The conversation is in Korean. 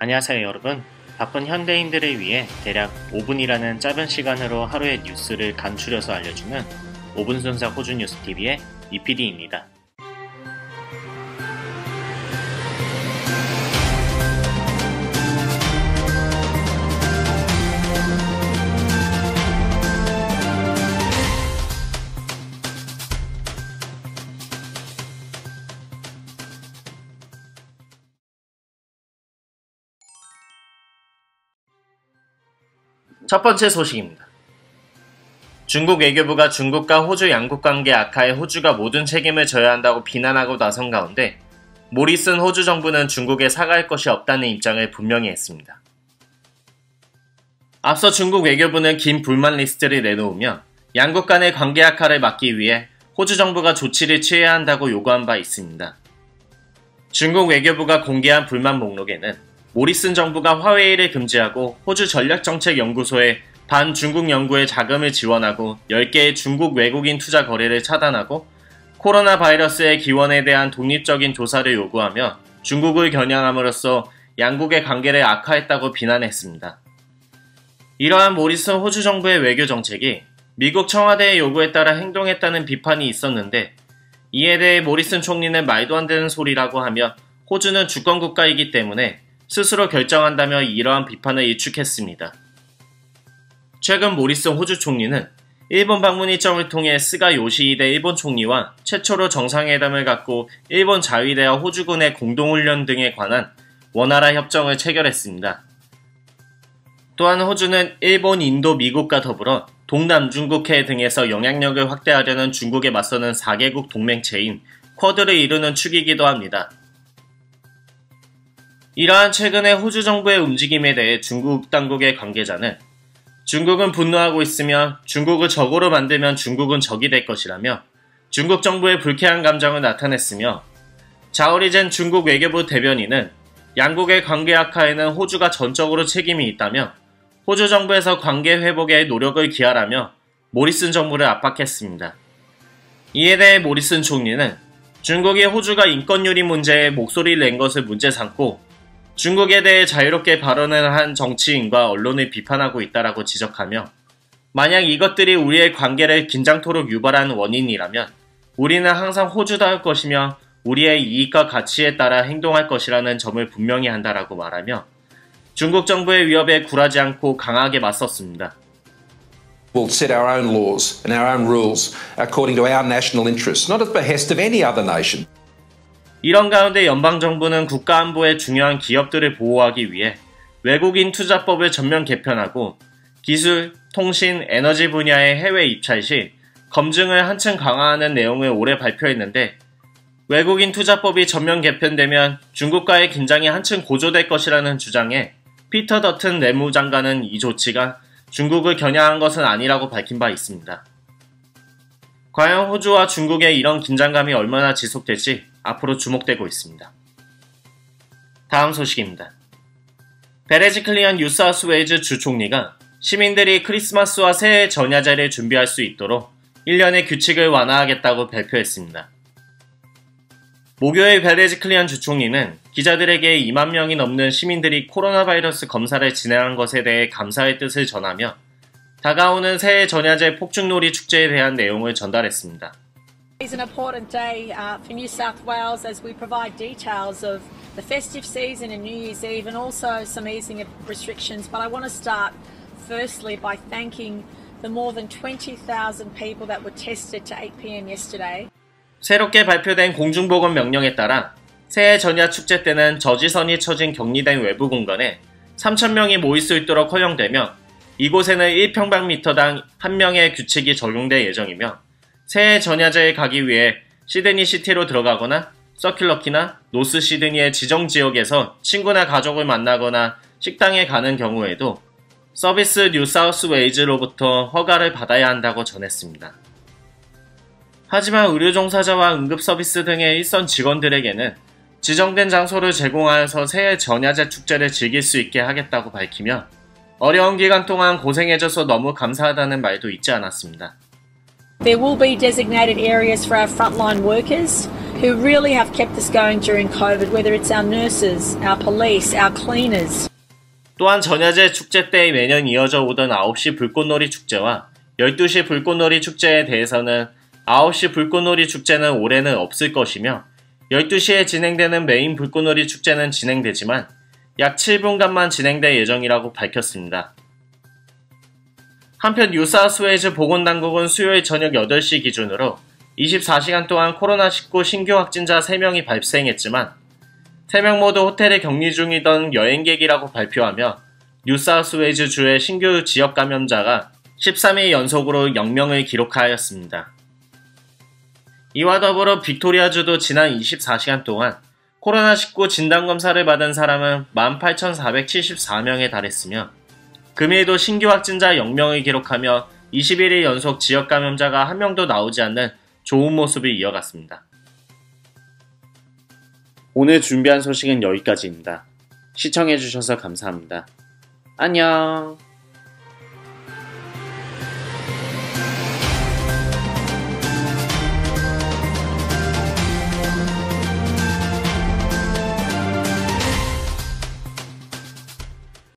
안녕하세요 여러분. 바쁜 현대인들을 위해 대략 5분이라는 짧은 시간으로 하루의 뉴스를 간추려서 알려주는 5분 순삭 호주 뉴스TV의 EPD입니다. 첫 번째 소식입니다. 중국 외교부가 중국과 호주 양국관계 악화에 호주가 모든 책임을 져야 한다고 비난하고 나선 가운데 모리슨 호주 정부는 중국에 사과할 것이 없다는 입장을 분명히 했습니다. 앞서 중국 외교부는 긴 불만 리스트를 내놓으며 양국 간의 관계 악화를 막기 위해 호주 정부가 조치를 취해야 한다고 요구한 바 있습니다. 중국 외교부가 공개한 불만 목록에는 모리슨 정부가 화웨이를 금지하고 호주 전략정책연구소에 반중국 연구에 자금을 지원하고 10개의 중국 외국인 투자 거래를 차단하고 코로나 바이러스의 기원에 대한 독립적인 조사를 요구하며 중국을 겨냥함으로써 양국의 관계를 악화했다고 비난했습니다. 이러한 모리슨 호주 정부의 외교 정책이 미국 청와대의 요구에 따라 행동했다는 비판이 있었는데 이에 대해 모리슨 총리는 말도 안 되는 소리라고 하며 호주는 주권국가이기 때문에 스스로 결정한다며 이러한 비판을 일축했습니다. 최근 모리슨 호주 총리는 일본 방문 일정을 통해 스가 요시히데 일본 총리와 최초로 정상회담을 갖고 일본 자위대와 호주군의 공동훈련 등에 관한 원활한 협정을 체결했습니다. 또한 호주는 일본, 인도, 미국과 더불어 동남중국해 등에서 영향력을 확대하려는 중국에 맞서는 4개국 동맹체인 쿼드를 이루는 축이기도 합니다. 이러한 최근의 호주 정부의 움직임에 대해 중국 당국의 관계자는 중국은 분노하고 있으며 중국을 적으로 만들면 중국은 적이 될 것이라며 중국 정부의 불쾌한 감정을 나타냈으며 자오리젠 중국 외교부 대변인은 양국의 관계 악화에는 호주가 전적으로 책임이 있다며 호주 정부에서 관계 회복에 노력을 기하라며 모리슨 정부를 압박했습니다. 이에 대해 모리슨 총리는 중국이 호주가 인권유리 문제에 목소리를 낸 것을 문제 삼고 중국에 대해 자유롭게 발언을 한 정치인과 언론을 비판하고 있다라고 지적하며 만약 이것들이 우리의 관계를 긴장토록 유발한 원인이라면 우리는 항상 호주다울 것이며 우리의 이익과 가치에 따라 행동할 것이라는 점을 분명히 한다라고 말하며 중국 정부의 위협에 굴하지 않고 강하게 맞섰습니다. We'll set our own laws and our own rules according to our national interests, not at the behest of any other nation. 이런 가운데 연방정부는 국가안보의 중요한 기업들을 보호하기 위해 외국인 투자법을 전면 개편하고 기술, 통신, 에너지 분야의 해외 입찰 시 검증을 한층 강화하는 내용을 올해 발표했는데 외국인 투자법이 전면 개편되면 중국과의 긴장이 한층 고조될 것이라는 주장에 피터 더튼 내무장관은 이 조치가 중국을 겨냥한 것은 아니라고 밝힌 바 있습니다. 과연 호주와 중국의 이런 긴장감이 얼마나 지속될지 앞으로 주목되고 있습니다. 다음 소식입니다. 베레지클리언 뉴사우스웨일즈 주총리가 시민들이 크리스마스와 새해 전야제를 준비할 수 있도록 1년의 규칙을 완화하겠다고 발표했습니다. 목요일 베레지클리언 주총리는 기자들에게 2만 명이 넘는 시민들이 코로나 바이러스 검사를 진행한 것에 대해 감사의 뜻을 전하며 다가오는 새해 전야제 폭죽놀이 축제에 대한 내용을 전달했습니다. It's an important day for New South Wales as we provide details of the festive season and New Year's Eve and also some easing of restrictions. But I want to start firstly by thanking the more than 20,000 people that were tested to 8 p.m. yesterday. 새롭게 발표된 공중보건 명령에 따라 새해 전야 축제 때는 저지선이 쳐진 격리된 외부 공간에 3,000명이 모일 수 있도록 허용되며 이곳에는 1평방미터당 1명의 규칙이 적용될 예정이며 새해 전야제에 가기 위해 시드니 시티로 들어가거나 서큘러키나 노스 시드니의 지정 지역에서 친구나 가족을 만나거나 식당에 가는 경우에도 서비스 뉴사우스웨일즈로부터 허가를 받아야 한다고 전했습니다. 하지만 의료 종사자와 응급 서비스 등의 일선 직원들에게는 지정된 장소를 제공하여서 새해 전야제 축제를 즐길 수 있게 하겠다고 밝히며 어려운 기간 동안 고생해줘서 너무 감사하다는 말도 잊지 않았습니다. There will be designated areas for our frontline workers who really have kept us going during COVID, whether it's our nurses, our police, our cleaners. 또한 전야제 축제 때 매년 이어져 오던 9시 불꽃놀이 축제와 12시 불꽃놀이 축제에 대해서는 9시 불꽃놀이 축제는 올해는 없을 것이며 12시에 진행되는 메인 불꽃놀이 축제는 진행되지만 약 7분간만 진행될 예정이라고 밝혔습니다. 한편 뉴사우스웨일즈 보건당국은 수요일 저녁 8시 기준으로 24시간 동안 코로나19 신규 확진자 3명이 발생했지만 3명 모두 호텔에 격리 중이던 여행객이라고 발표하며 뉴사우스웨일즈 주의 신규 지역 감염자가 13일 연속으로 0명을 기록하였습니다. 이와 더불어 빅토리아주도 지난 24시간 동안 코로나19 진단검사를 받은 사람은 18,474명에 달했으며 금일도 신규 확진자 0명을 기록하며 21일 연속 지역 감염자가 1명도 나오지 않는 좋은 모습을 이어갔습니다. 오늘 준비한 소식은 여기까지입니다. 시청해주셔서 감사합니다. 안녕.